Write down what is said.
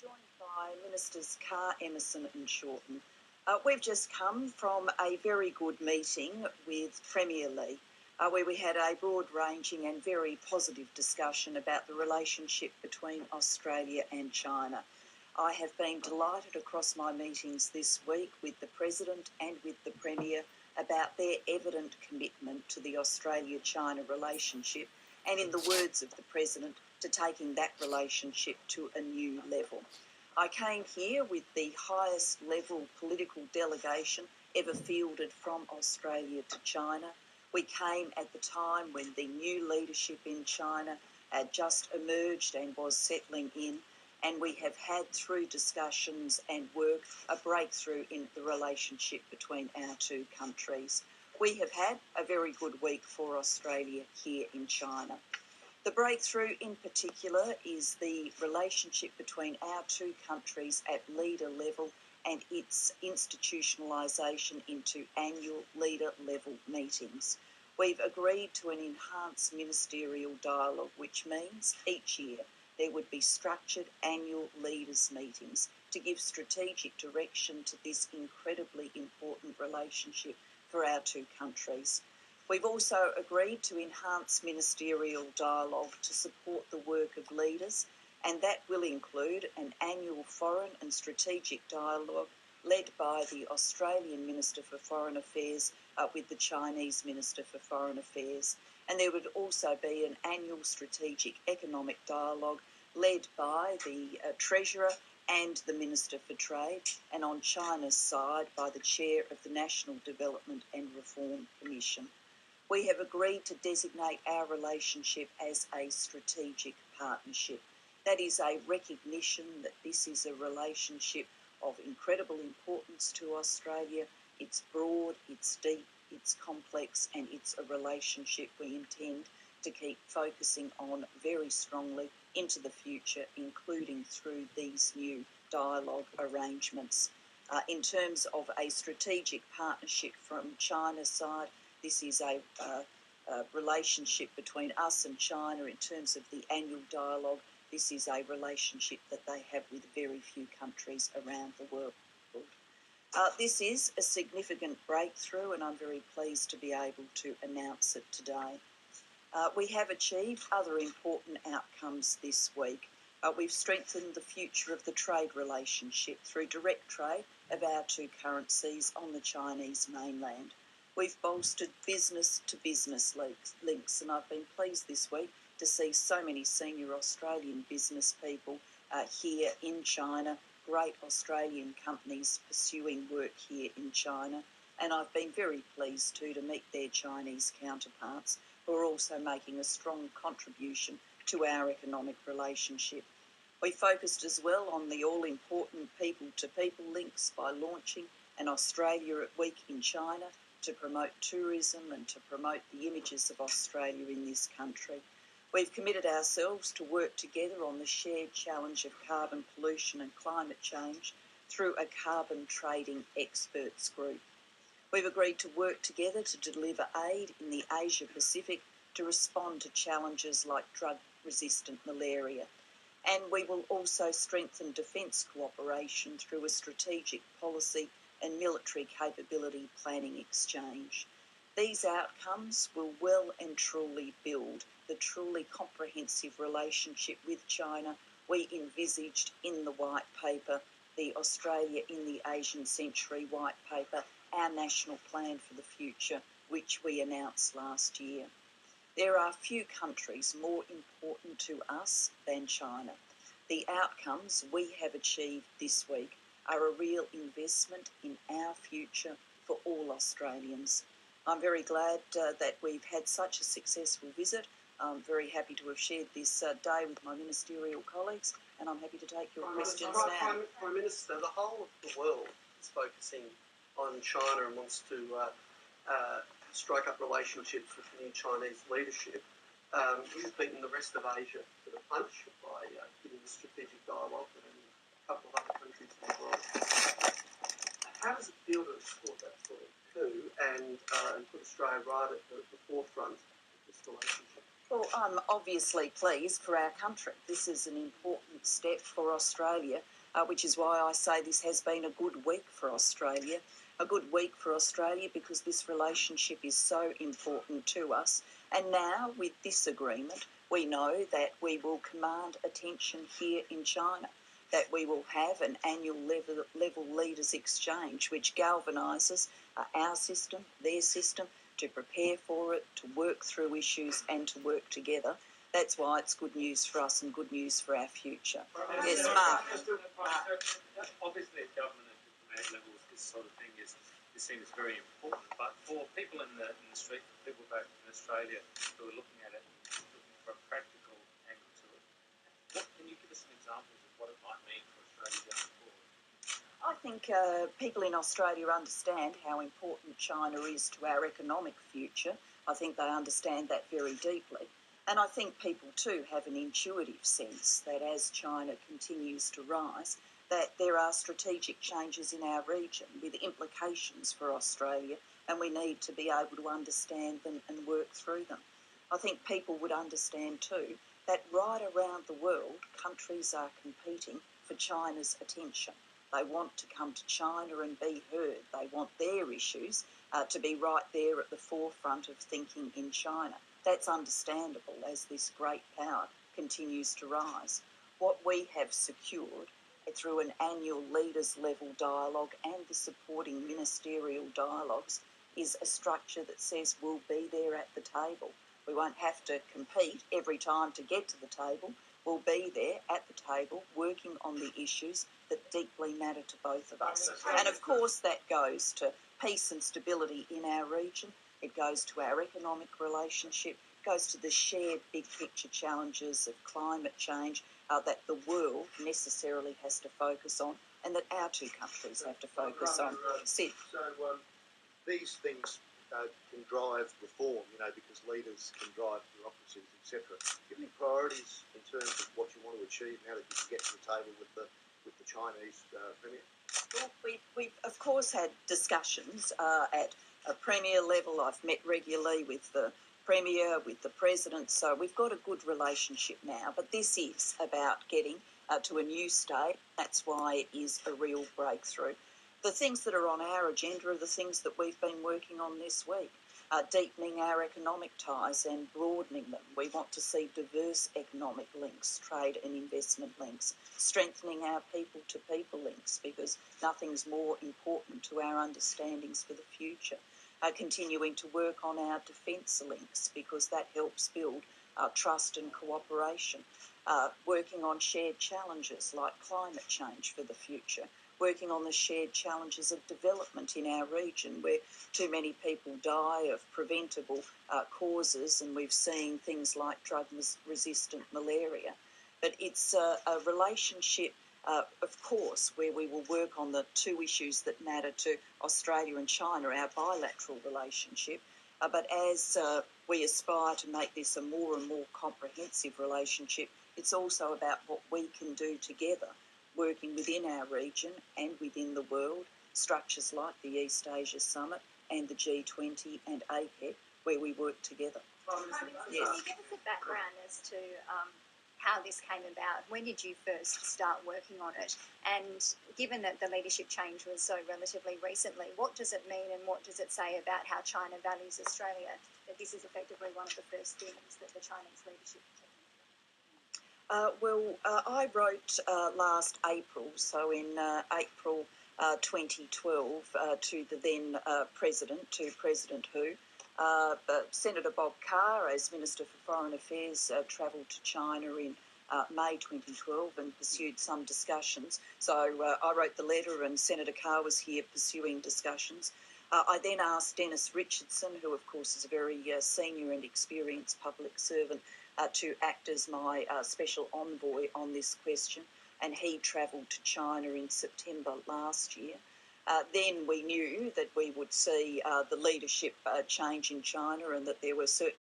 Joined by Ministers Carr, Emerson and Shorten. We've just come from a very good meeting with Premier Lee, where we had a broad-ranging and very positive discussion about the relationship between Australia and China. I have been delighted across my meetings this week with the President and with the Premier about their evident commitment to the Australia-China relationship and, in the words of the President, to taking that relationship to a new level. I came here with the highest level political delegation ever fielded from Australia to China. We came at the time when the new leadership in China had just emerged and was settling in, and we have had, through discussions and work, a breakthrough in the relationship between our two countries. We have had a very good week for Australia here in China. The breakthrough in particular is the relationship between our two countries at leader level and its institutionalisation into annual leader level meetings. We've agreed to an enhanced ministerial dialogue, which means each year there would be structured annual leaders' meetings to give strategic direction to this incredibly important relationship for our two countries. We've also agreed to enhance ministerial dialogue to support the work of leaders, and that will include an annual foreign and strategic dialogue led by the Australian Minister for Foreign Affairs with the Chinese Minister for Foreign Affairs. And there would also be an annual strategic economic dialogue led by the Treasurer and the Minister for Trade, and on China's side by the Chair of the National Development and Reform Commission. We have agreed to designate our relationship as a strategic partnership. That is a recognition that this is a relationship of incredible importance to Australia. It's broad, it's deep, it's complex, and it's a relationship we intend to keep focusing on very strongly into the future, including through these new dialogue arrangements. In terms of a strategic partnership from China's side, this is a relationship between us and China in terms of the annual dialogue. This is a relationship that they have with very few countries around the world. This is a significant breakthrough, and I'm very pleased to be able to announce it today. We have achieved other important outcomes this week. We've strengthened the future of the trade relationship through direct trade of our two currencies on the Chinese mainland. We've bolstered business-to-business links, and I've been pleased this week to see so many senior Australian business people here in China, great Australian companies pursuing work here in China, and I've been very pleased too to meet their Chinese counterparts who are also making a strong contribution to our economic relationship. We focused as well on the all-important people-to-people links by launching an Australia Week in China to promote tourism and to promote the images of Australia in this country. We've committed ourselves to work together on the shared challenge of carbon pollution and climate change through a carbon trading experts group. We've agreed to work together to deliver aid in the Asia Pacific to respond to challenges like drug-resistant malaria. And we will also strengthen defence cooperation through a strategic policy and military capability planning exchange. These outcomes will well and truly build the truly comprehensive relationship with China we envisaged in the White Paper, the Australia in the Asian Century White Paper, our national plan for the future, which we announced last year. There are few countries more important to us than China. The outcomes we have achieved this week are a real investment in our future for all Australians. I'm very glad that we've had such a successful visit. I'm very happy to have shared this day with my ministerial colleagues, and I'm happy to take your questions now. Prime Minister, the whole of the world is focusing on China and wants to strike up relationships with the new Chinese leadership. You've beaten the rest of Asia to the punch by giving the strategic dialogue with a couple of other countries in the world. How does it feel to export that sort of coup and put Australia right at the forefront of this relationship? Well, I'm obviously pleased for our country. This is an important important step for Australia, which is why I say this has been a good week for Australia. A good week for Australia because this relationship is so important to us. And now, with this agreement, we know that we will command attention here in China, that we will have an annual level leaders exchange, which galvanises our system, their system, to prepare for it, to work through issues and to work together. That's why it's good news for us and good news for our future. Yes, Mark. Obviously, at government and diplomatic levels, this sort of thing seems very important. But for people in the street, people back in Australia who are looking at it, looking for a practical angle to it, can you give us some examples of what it might mean for Australia going forward? I think people in Australia understand how important China is to our economic future. I think they understand that very deeply. And I think people too have an intuitive sense that as China continues to rise, that there are strategic changes in our region with implications for Australia, and we need to be able to understand them and work through them. I think people would understand too that right around the world, countries are competing for China's attention. They want to come to China and be heard. They want their issues to be right there at the forefront of thinking in China. That's understandable as this great power continues to rise. What we have secured through an annual leaders level dialogue and the supporting ministerial dialogues is a structure that says we'll be there at the table. We won't have to compete every time to get to the table. We'll be there at the table working on the issues that deeply matter to both of us. And of course that goes to peace and stability in our region. It goes to our economic relationship. It goes to the shared big picture challenges of climate change that the world necessarily has to focus on and that our two countries have to focus on. Sid. So these things can drive reform, because leaders can drive bureaucracies, etc. Do you have any priorities in terms of what you want to achieve now that you can get to the table with the Chinese Premier? Well, we've of course had discussions at a Premier level. I've met regularly with the Premier, with the President, so we've got a good relationship now. But this is about getting to a new state. That's why it is a real breakthrough. The things that are on our agenda are the things that we've been working on this week, deepening our economic ties and broadening them. We want to see diverse economic links, trade and investment links, strengthening our people-to-people links because nothing's more important to our understandings for the future. Continuing to work on our defence links because that helps build trust and cooperation. Working on shared challenges like climate change for the future. Working on the shared challenges of development in our region where too many people die of preventable causes, and we've seen things like drug-resistant malaria. But it's a relationship, of course, where we will work on the two issues that matter to Australia and China, our bilateral relationship. But as we aspire to make this a more and more comprehensive relationship, it's also about what we can do together, working within our region and within the world, structures like the East Asia Summit and the G20 and APEC, where we work together. Yes. Can you give us a background as to how this came about? When did you first start working on it? And given that the leadership change was so relatively recently, what does it mean and what does it say about how China values Australia, that this is effectively one of the first things that the Chinese leadership is taking? I wrote last April, so in April 2012, to the then President, to President Hu. Senator Bob Carr, as Minister for Foreign Affairs, travelled to China in May 2012 and pursued some discussions. So I wrote the letter and Senator Carr was here pursuing discussions. I then asked Dennis Richardson, who of course is a very senior and experienced public servant, to act as my special envoy on this question, and he travelled to China in September last year. Then we knew that we would see the leadership change in China and that there were certain